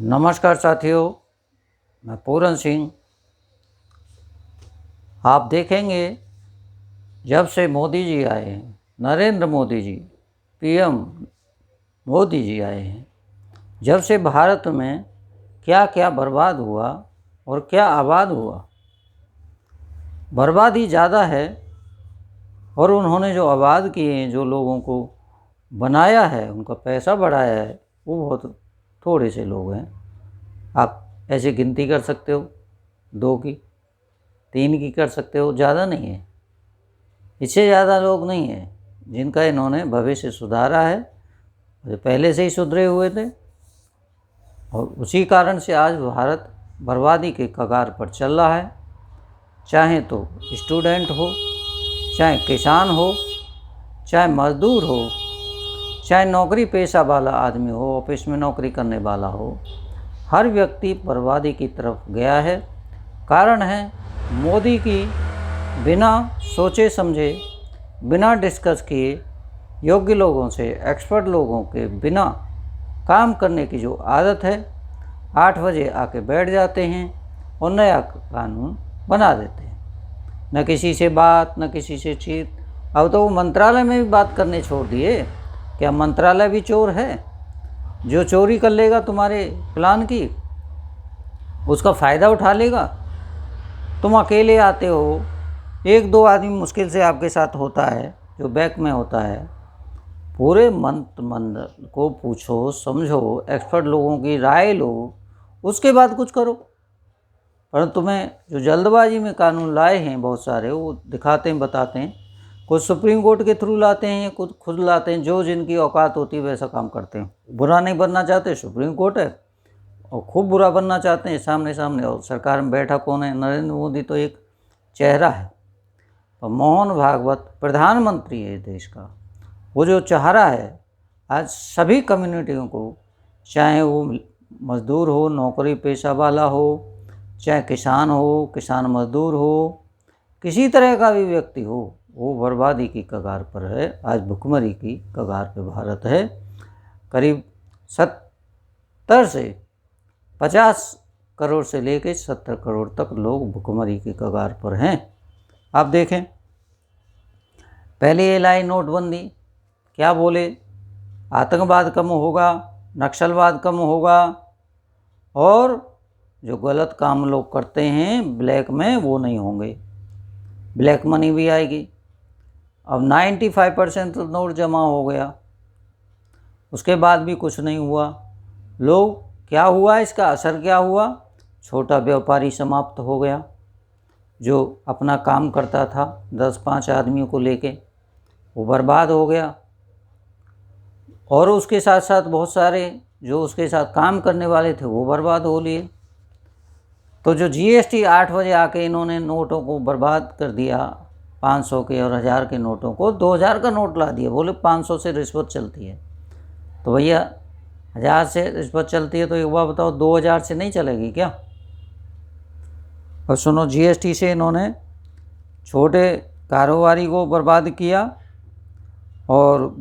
नमस्कार साथियों, मैं पूरन सिंह। आप देखेंगे जब से मोदी जी आए हैं, नरेंद्र मोदी जी पीएम मोदी जी आए हैं, जब से भारत में क्या क्या बर्बाद हुआ और क्या आबाद हुआ। बर्बादी ज़्यादा है और उन्होंने जो आबाद किए हैं, जो लोगों को बनाया है, उनका पैसा बढ़ाया है, वो बहुत थोड़े से लोग हैं। आप ऐसे गिनती कर सकते हो, 2 की, 3 की कर सकते हो, ज़्यादा नहीं है। इससे ज़्यादा लोग नहीं हैं जिनका इन्होंने भविष्य सुधारा है, जो पहले से ही सुधरे हुए थे। और उसी कारण से आज भारत बर्बादी के कगार पर चल रहा है। चाहे तो स्टूडेंट हो, चाहे किसान हो, चाहे मजदूर हो, चाहे नौकरी पेशा वाला आदमी हो, ऑफिस में नौकरी करने वाला हो, हर व्यक्ति बर्बादी की तरफ गया है। कारण है मोदी की बिना सोचे समझे, बिना डिस्कस किए, योग्य लोगों से, एक्सपर्ट लोगों के बिना काम करने की जो आदत है, 8 बजे आके बैठ जाते हैं और नया कानून बना देते हैं। न किसी से बात, न किसी से चीत। अब तो वो मंत्रालय में भी बात करने छोड़ दिए। क्या मंत्रालय भी चोर है? जो चोरी कर लेगा तुम्हारे प्लान की, उसका फ़ायदा उठा लेगा। तुम अकेले आते हो, 1-2 आदमी मुश्किल से आपके साथ होता है, जो बैक में होता है। पूरे मंत्रिमंडल को पूछो, समझो, एक्सपर्ट लोगों की राय लो, उसके बाद कुछ करो। परंतु तुम्हें जो जल्दबाजी में कानून लाए हैं बहुत सारे, वो दिखाते हैं, बताते हैं। कुछ सुप्रीम कोर्ट के थ्रू लाते हैं, खुद लाते हैं। जो जिनकी औकात होती है वैसा काम करते हैं। बुरा नहीं बनना चाहते, सुप्रीम कोर्ट है, और खूब बुरा बनना चाहते हैं, सामने सामने। और सरकार में बैठा कौन है? नरेंद्र मोदी तो एक चेहरा है। और मोहन भागवत प्रधानमंत्री है देश का। वो जो चाह रहा है आज सभी कम्युनिटियों को, चाहे वो मजदूर हो, नौकरी पेशा वाला हो, चाहे किसान हो, किसान मजदूर हो, किसी तरह का भी व्यक्ति हो, वो बर्बादी की कगार पर है। आज भुखमरी की कगार पर भारत है। करीब 70 से 50 करोड़ से लेकर 70 करोड़ तक लोग भुखमरी की कगार पर हैं। आप देखें, पहले ये लाई नोटबंदी, क्या बोले? आतंकवाद कम होगा, नक्सलवाद कम होगा, और जो गलत काम लोग करते हैं ब्लैक में, वो नहीं होंगे, ब्लैक मनी भी आएगी। अब 95% तो नोट जमा हो गया, उसके बाद भी कुछ नहीं हुआ। लोग, क्या हुआ, इसका असर क्या हुआ? छोटा व्यापारी समाप्त हो गया, जो अपना काम करता था 10-5 आदमियों को लेके, वो बर्बाद हो गया। और उसके साथ साथ बहुत सारे जो उसके साथ काम करने वाले थे, वो बर्बाद हो लिए। तो जो जीएसटी 8 बजे आके इन्होंने नोटों को बर्बाद कर दिया, 500 के और 1000 के नोटों को 2000 का नोट ला दिया। बोले 500 से रिश्वत चलती है। तो भैया 1000 से रिश्वत चलती है तो एक बार बताओ, 2000 से नहीं चलेगी क्या? और सुनो, जीएसटी से इन्होंने छोटे कारोबारी को बर्बाद किया, और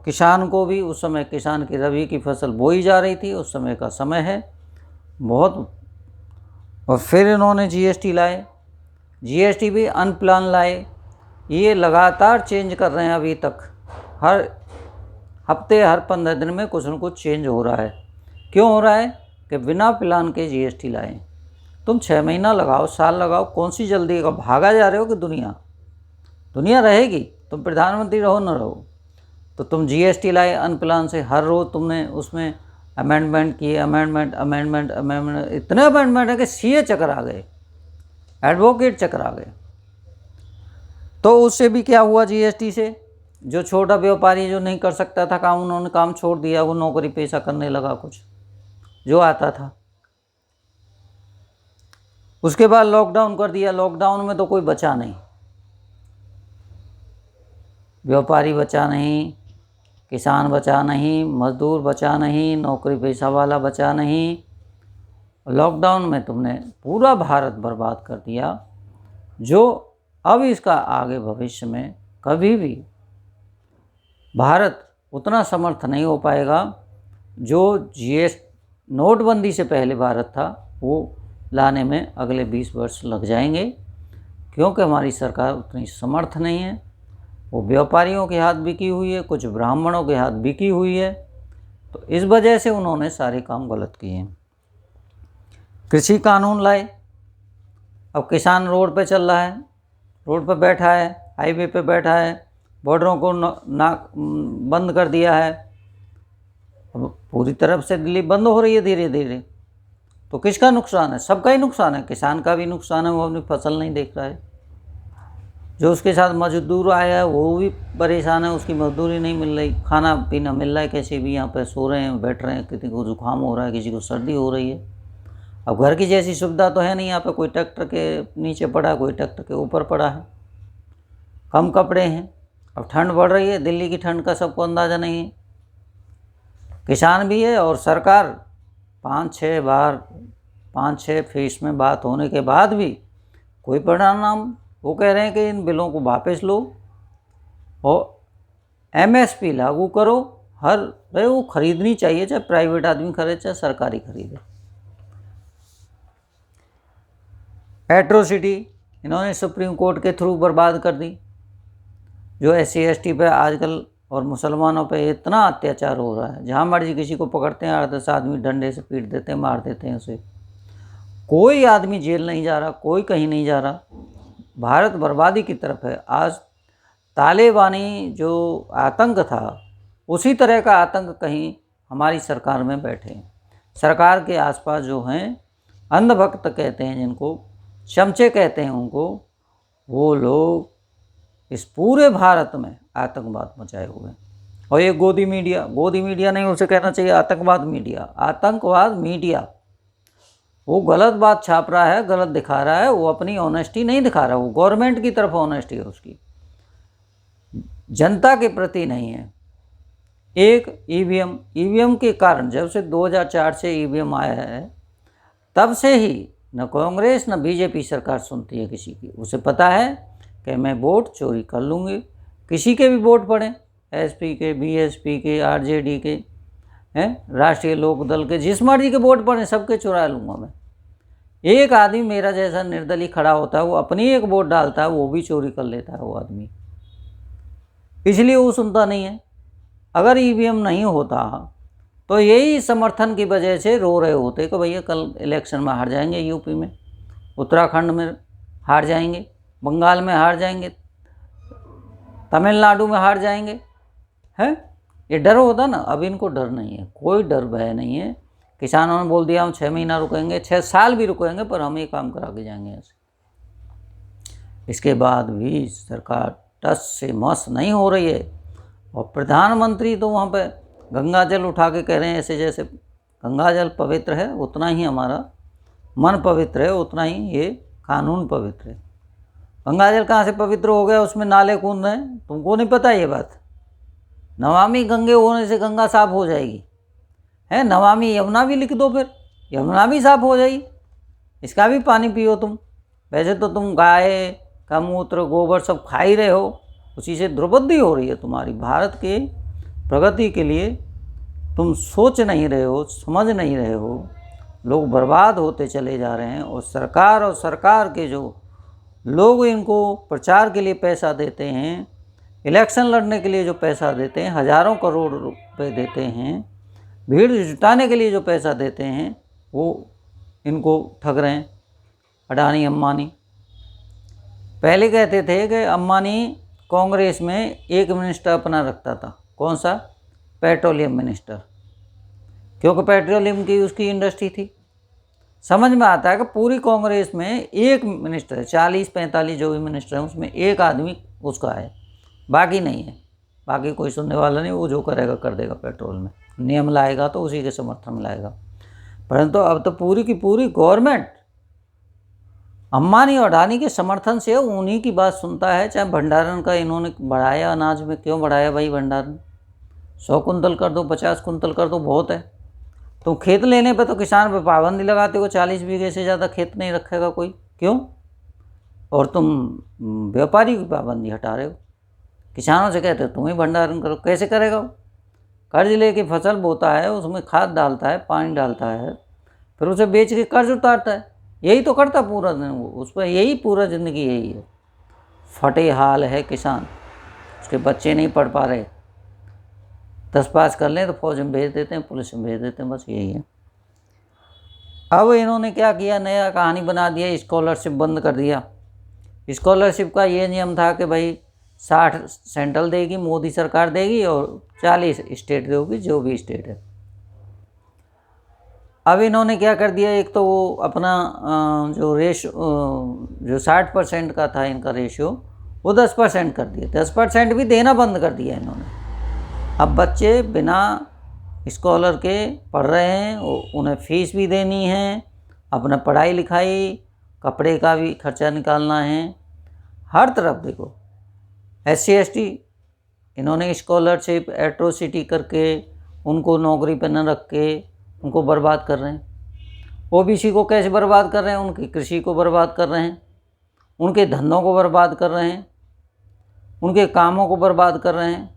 किसान को भी। उस समय किसान की रबी की फसल बोई जा रही थी, उस समय का समय है बहुत। और फिर इन्होंने जीएसटी लाए, जीएसटी भी अनप्लान लाए। ये लगातार चेंज कर रहे हैं अभी तक। हर हफ्ते, हर 15 दिन में कुछ न कुछ चेंज हो रहा है। क्यों हो रहा है? कि बिना प्लान के जीएसटी लाए। तुम 6 महीना लगाओ, साल लगाओ, कौन सी जल्दी है? भागा जा रहे हो कि दुनिया रहेगी, तुम प्रधानमंत्री रहो न रहो। तो तुम जीएसटी लाए अनप्लान से, हर रोज़ तुमने उसमें अमेंडमेंट किए, अमेंडमेंट, इतने अमेंडमेंट है कि सीए चक्कर आ गए, एडवोकेट चक्कर आ गए। तो उससे भी क्या हुआ? जीएसटी से जो छोटा व्यापारी जो नहीं कर सकता था काम, उन्होंने काम छोड़ दिया, वो नौकरी पेशा करने लगा कुछ जो आता था। उसके बाद लॉकडाउन कर दिया। लॉकडाउन में तो कोई बचा नहीं, व्यापारी बचा नहीं, किसान बचा नहीं, मजदूर बचा नहीं, नौकरी पेशा वाला बचा नहीं। लॉकडाउन में तुमने पूरा भारत बर्बाद कर दिया, जो अब इसका आगे भविष्य में कभी भी भारत उतना समर्थ नहीं हो पाएगा जो नोटबंदी से पहले भारत था वो लाने में अगले 20 वर्ष लग जाएंगे, क्योंकि हमारी सरकार उतनी समर्थ नहीं है। वो व्यापारियों के हाथ बिकी हुई है, कुछ ब्राह्मणों के हाथ बिकी हुई है, तो इस वजह से उन्होंने सारे काम गलत किए हैं। कृषि कानून लाए, अब किसान रोड पे चल रहा है, रोड पे बैठा है, हाईवे पे बैठा है, बॉर्डरों को बंद कर दिया है। अब पूरी तरफ से दिल्ली बंद हो रही है धीरे धीरे, तो किसका नुकसान है? सबका ही नुकसान है। किसान का भी नुकसान है, वो अपनी फसल नहीं देख रहा है। जो उसके साथ मजदूर आया है वो भी परेशान है, उसकी मजदूरी नहीं मिल रही, खाना पीना मिल रहा है कैसे भी, यहाँ पे सो रहे हैं, बैठ रहे हैं, किसी को जुकाम हो रहा है, किसी को सर्दी हो रही है। अब घर की जैसी सुविधा तो है नहीं यहाँ पे, कोई ट्रैक्टर के नीचे पड़ा, कोई ट्रैक्टर के ऊपर पड़ा है, कम कपड़े हैं। अब ठंड बढ़ रही है, दिल्ली की ठंड का सबको अंदाज़ा नहीं है। किसान भी है और सरकार 5-6 फेस में बात होने के बाद भी कोई परिणाम। वो कह रहे हैं कि इन बिलों को वापस लो और MSP लागू करो। हर भाई वो खरीदनी चाहिए, चाहे प्राइवेट आदमी खरीदे चाहे सरकारी खरीदे। एट्रोसिटी इन्होंने सुप्रीम कोर्ट के थ्रू बर्बाद कर दी। जो SC ST पे आजकल और मुसलमानों पे इतना अत्याचार हो रहा है, जहाँ मर्जी किसी को पकड़ते हैं, 8-10 आदमी डंडे से पीट देते हैं, मार देते हैं उसे। कोई आदमी जेल नहीं जा रहा, कोई कहीं नहीं जा रहा। भारत बर्बादी की तरफ है। आज तालिबानी जो आतंक था, उसी तरह का आतंक कहीं हमारी सरकार में बैठे हैं। सरकार के आसपास जो हैं अंधभक्त कहते हैं जिनको, चमचे कहते हैं उनको, वो लोग इस पूरे भारत में आतंकवाद मचाए हुए हैं। और ये गोदी मीडिया नहीं, उसे कहना चाहिए आतंकवाद मीडिया। वो गलत बात छाप रहा है, गलत दिखा रहा है, वो अपनी ऑनेस्टी नहीं दिखा रहा, वो गवर्नमेंट की तरफ ऑनेस्टी है उसकी, जनता के प्रति नहीं है। एक ईवीएम के कारण, जब से 2004 से ईवीएम आया है, तब से ही न कांग्रेस न बीजेपी सरकार सुनती है किसी की। उसे पता है कि मैं वोट चोरी कर लूँगी, किसी के भी वोट पड़े, SP के, BSP के, RJD के, राष्ट्रीय लोकदल के, जिस मर्जी के वोट पड़े सबके चुरा लूँगा मैं। एक आदमी मेरा जैसा निर्दलीय खड़ा होता है, वो अपनी एक वोट डालता है, वो भी चोरी कर लेता है वो आदमी, इसलिए वो सुनता नहीं है। अगर ईवीएम नहीं होता तो यही समर्थन की वजह से रो रहे होते कि भैया कल इलेक्शन में हार जाएंगे, यूपी में, उत्तराखंड में हार जाएंगे, बंगाल में हार जाएंगे, तमिलनाडु में हार जाएंगे, हैं? ये डर होता ना। अब इनको डर नहीं है, कोई डर भय नहीं है। किसानों ने बोल दिया हम 6 महीना रुकेंगे, 6 साल भी रुकेंगे, पर हम ये काम करा के जाएंगे ऐसे। इसके बाद भी सरकार टस से मस नहीं हो रही है। और प्रधानमंत्री तो वहाँ पे गंगा जल उठा के कह रहे हैं ऐसे जैसे गंगा जल पवित्र है, उतना ही हमारा मन पवित्र है, उतना ही ये कानून पवित्र है। गंगा जल कहाँ से पवित्र हो गया? उसमें नाले कूद रहे हैं, तुमको नहीं पता ये बात? नमामि गंगे होने से गंगा साफ हो जाएगी, है? नमामि यमुना भी लिख दो, फिर यमुना भी साफ हो जाएगी, इसका भी पानी पियो तुम। वैसे तो तुम गाय का मूत्र गोबर सब खा ही रहे हो, उसी से द्रौपदी हो रही है तुम्हारी। भारत के प्रगति के लिए तुम सोच नहीं रहे हो, समझ नहीं रहे हो, लोग बर्बाद होते चले जा रहे हैं। और सरकार के जो लोग इनको प्रचार के लिए पैसा देते हैं, इलेक्शन लड़ने के लिए जो पैसा देते हैं, हज़ारों करोड़ रुपए देते हैं, भीड़ जुटाने के लिए जो पैसा देते हैं, वो इनको ठग रहे हैं। अडानी अंबानी पहले कहते थे कि अंबानी कांग्रेस में एक मिनिस्टर अपना रखता था, कौन सा? पेट्रोलियम मिनिस्टर, क्योंकि पेट्रोलियम की उसकी इंडस्ट्री थी। समझ में आता है कि पूरी कांग्रेस में एक मिनिस्टर है, 40-45 जो भी मिनिस्टर हैं उसमें एक आदमी उसका है, बाकी नहीं है। बाकी कोई सुनने वाला नहीं, वो जो करेगा कर देगा। पेट्रोल में नियम लाएगा तो उसी के समर्थन में लाएगा। परंतु अब तो पूरी की पूरी गवर्नमेंट अंबानी और अडानी के समर्थन से उन्हीं की बात सुनता है। चाहे भंडारण का इन्होंने बढ़ाया, अनाज में क्यों बढ़ाया भाई भंडारण? 100 कुंतल कर दो, 50 कुंतल कर दो, बहुत है। तुम खेत लेने पे तो किसान पे पाबंदी लगाते हो, 40 बीघे से ज़्यादा खेत नहीं रखेगा कोई, क्यों? और तुम व्यापारी की पाबंदी हटा रहे हो, किसानों से कहते हो तुम ही भंडारण करो। कैसे करेगा वो? कर्ज लेके फसल बोता है, उसमें खाद डालता है, पानी डालता है, फिर उसे बेच के कर्ज उतारता है। यही तो करता पूरा दिन वो, उस पर यही पूरा ज़िंदगी यही है। फटे हाल है किसान, उसके बच्चे नहीं पढ़ पा रहे, 10 पास कर लें तो फौज में भेज देते हैं, पुलिस में भेज देते हैं, बस यही है। अब इन्होंने क्या किया, नया कहानी बना दिया, स्कॉलरशिप बंद कर दिया। स्कॉलरशिप का ये नियम था कि भाई 60 सेंट्रल देगी, मोदी सरकार देगी, और 40 स्टेट देगी, जो भी स्टेट है। अब इन्होंने क्या कर दिया, एक तो वो अपना जो 60% का था इनका रेशियो, वो 10% कर दिया। 10% भी देना बंद कर दिया इन्होंने। अब बच्चे बिना स्कॉलर के पढ़ रहे हैं, उन्हें फीस भी देनी है, अपना पढ़ाई लिखाई, कपड़े का भी खर्चा निकालना है, हर तरफ देखो। SC ST इन्होंने स्कॉलरशिप एट्रोसिटी करके उनको नौकरी पर न रख के उनको बर्बाद कर रहे हैं। OBC को कैसे बर्बाद कर रहे हैं, उनकी कृषि को बर्बाद कर रहे हैं, उनके धंधों को बर्बाद कर रहे हैं, उनके कामों को बर्बाद कर रहे हैं।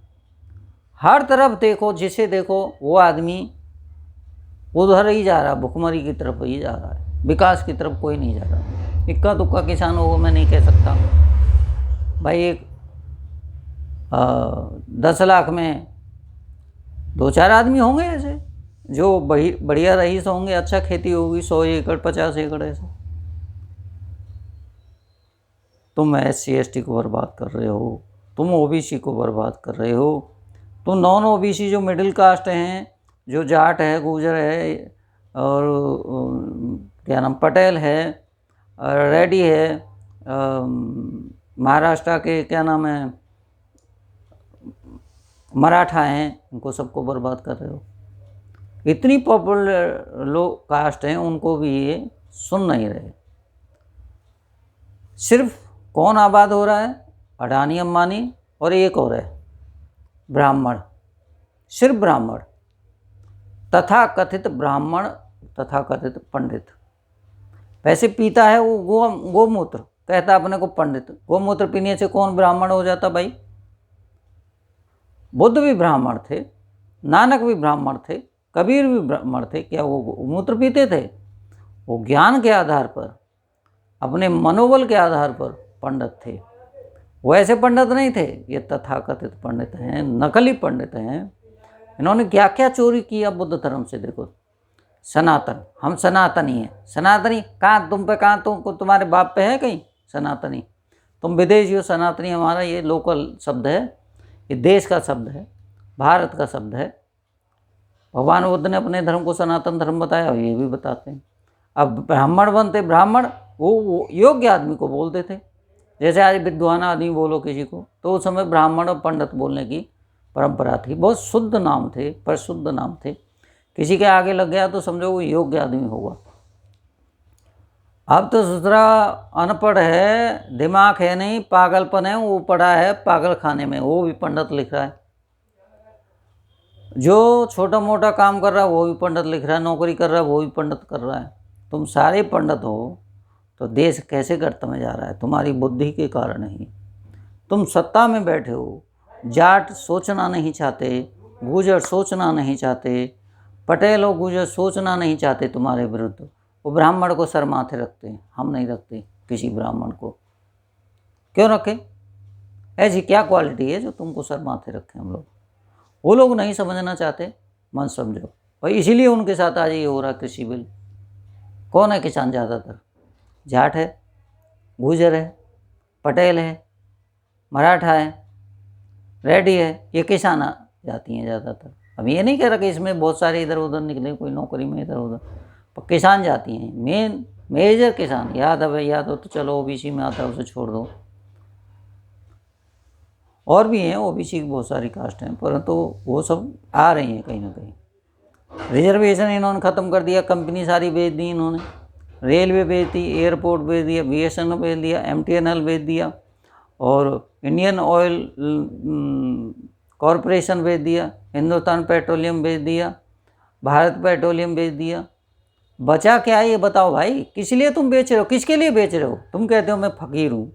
हर तरफ देखो, जिसे देखो वो आदमी उधर ही जा रहा, भुखमरी की तरफ ही जा रहा है, विकास की तरफ कोई नहीं जा रहा। इक्का दुक्का किसान हो मैं नहीं कह सकता भाई, एक 10 लाख में 2-4 आदमी होंगे ऐसे जो बढ़िया रईस होंगे, अच्छा खेती होगी, 100 एकड़ 50 एकड़ ऐसे। तुम SC ST को बर्बाद कर रहे हो, तुम OBC को बर्बाद कर रहे हो, तो नॉन OBC जो मिडिल कास्ट हैं, जो जाट है, गुर्जर है, और क्या नाम पटेल है, रेड्डी है, महाराष्ट्र के क्या नाम है मराठा हैं, इनको सबको बर्बाद कर रहे हो। इतनी पॉपुलर लोग कास्ट हैं, उनको भी ये सुन नहीं रहे। सिर्फ कौन आबाद हो रहा है, अडानी अंबानी और एक और है ब्राह्मण, सिर्फ ब्राह्मण, तथाकथित ब्राह्मण, तथाकथित पंडित। पैसे पीता है वो गोमूत्र, कहता अपने को पंडित। गोमूत्र पीने से कौन ब्राह्मण हो जाता भाई? बुद्ध भी ब्राह्मण थे, नानक भी ब्राह्मण थे, कबीर भी ब्राह्मण थे। क्या वो गोमूत्र पीते थे? वो ज्ञान के आधार पर, अपने मनोबल के आधार पर पंडित थे। वो ऐसे पंडित नहीं थे। ये तथाकथित पंडित हैं, नकली पंडित हैं। इन्होंने क्या क्या चोरी किया बुद्ध धर्म से देखो। सनातन, हम सनातनी हैं। सनातनी कहाँ तुम पे, कहाँ तुम्हारे बाप पे है कहीं सनातनी? तुम विदेशी हो। सनातनी हमारा ये लोकल शब्द है, ये देश का शब्द है, भारत का शब्द है। भगवान बुद्ध ने अपने धर्म को सनातन धर्म बताया, और ये भी बताते हैं। अब ब्राह्मण बनते, ब्राह्मण वो योग्य आदमी को बोलते थे। जैसे आज विद्वान आदमी बोलो किसी को, तो उस समय ब्राह्मण और पंडित बोलने की परंपरा थी। बहुत शुद्ध नाम थे, परिशुद्ध नाम थे। किसी के आगे लग गया तो समझो वो योग्य आदमी होगा। अब तो दूसरा अनपढ़ है, दिमाग है नहीं, पागलपन है, वो पढ़ा है पागल खाने में, वो भी पंडित लिख रहा है। जो छोटा मोटा काम कर रहा है वो भी पंडित लिख रहा है, नौकरी कर रहा है वो भी पंडित कर रहा है। तुम सारे पंडित हो तो देश कैसे गर्त में जा रहा है? तुम्हारी बुद्धि के कारण ही। तुम सत्ता में बैठे हो, जाट सोचना नहीं चाहते, गुर्जर सोचना नहीं चाहते, पटेल और गुर्जर सोचना नहीं चाहते तुम्हारे विरुद्ध। वो ब्राह्मण को सर माथे रखते हैं, हम नहीं रखते किसी ब्राह्मण को। क्यों रखें? ऐसी क्या क्वालिटी है जो तुमको सर माथे रखें हम लोग? वो लोग नहीं समझना चाहते, मन समझो। और इसीलिए उनके साथ आज ये हो रहा कृषि बिल। कौन है किसान? ज़्यादातर जाट है, गुर्जर है, पटेल है, मराठा है, रेड्डी है, ये किसान जाती हैं ज़्यादातर। अब ये नहीं कह रहा कि इसमें बहुत सारे इधर उधर निकले, कोई नौकरी में इधर उधर, पर किसान जाती हैं। मेन मेजर किसान। यादव है, यादव तो चलो OBC में आता है, उसे छोड़ दो। और भी हैं OBC की बहुत सारी कास्ट हैं, परंतु वो सब आ रही हैं कहीं ना कहीं। रिजर्वेशन इन्होंने ख़त्म कर दिया, कंपनी सारी बेच दी इन्होंने, रेलवे बेच दी, एयरपोर्ट बेच दिया, BSNL बेच दिया, MTNL बेच दिया, और इंडियन ऑयल कॉरपोरेशन बेच दिया, हिंदुस्तान पेट्रोलियम बेच दिया, भारत पेट्रोलियम बेच दिया। बचा क्या है ये बताओ भाई? किस लिए तुम बेच रहे हो? किसके लिए बेच रहे हो? तुम कहते हो मैं फ़कीर हूँ।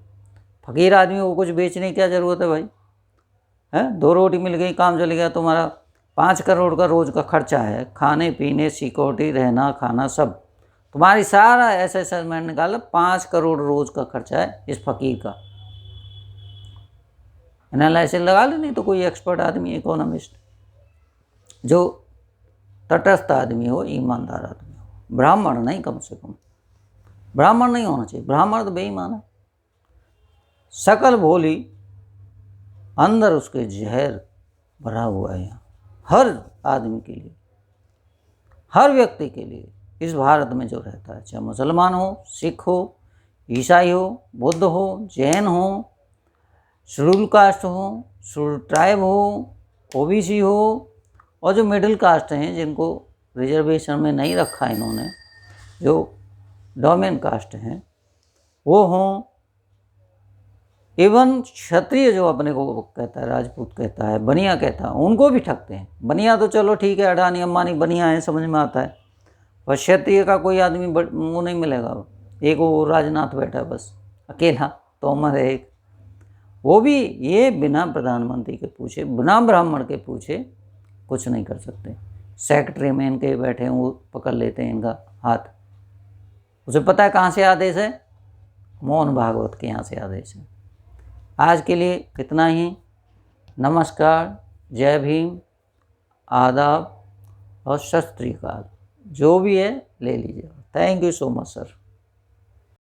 फ़कीर आदमी को कुछ बेचने की क्या ज़रूरत है भाई? हैं? 2 रोटी मिल गई, काम चल गया तुम्हारा, 5 करोड़ का रोज़ का खर्चा है, खाने पीने सिक्योरिटी रहना खाना सब, तुम्हारी सारा असेसमेंट निकाला 5 करोड़ रोज़ का खर्चा है इस फकीर का। एनालिसिस लगा लो, नहीं तो कोई एक्सपर्ट आदमी इकोनॉमिस्ट जो तटस्थ आदमी हो, ईमानदार आदमी हो, ब्राह्मण नहीं, कम से कम ब्राह्मण नहीं होना चाहिए, ब्राह्मण तो बेईमान है। शकल भोली, अंदर उसके जहर भरा हुआ है। यहाँ हर आदमी के लिए, हर व्यक्ति के लिए इस भारत में जो रहता है, चाहे मुसलमान हो, सिख हो, ईसाई हो, बुद्ध हो, जैन हो, शेड्यूल कास्ट हो, शेड्यूल ट्राइब हो, ओबीसी हो, और जो मिडिल कास्ट हैं जिनको रिजर्वेशन में नहीं रखा इन्होंने, जो डोमेन कास्ट हैं वो हों, इवन क्षत्रिय जो अपने को कहता है, राजपूत कहता है, बनिया कहता है, उनको भी ठगते हैं। बनिया तो चलो ठीक है, अडानी अंबानी बनिया है, समझ में आता है, पर क्षत्रिय का कोई आदमी वो नहीं मिलेगा। एक वो राजनाथ बैठा है बस अकेला, तोमर है एक, वो भी ये बिना प्रधानमंत्री के पूछे, बिना ब्राह्मण के पूछे कुछ नहीं कर सकते। सेक्रेटरी में इनके बैठे हैं, वो पकड़ लेते हैं इनका हाथ, उसे पता है कहाँ से आदेश है, मोहन भागवत के यहाँ से आदेश है। आज के लिए इतना ही। नमस्कार, जय भीम, आदाब और सत श्री अकाल, जो भी है ले लीजिए। Thank you so much sir.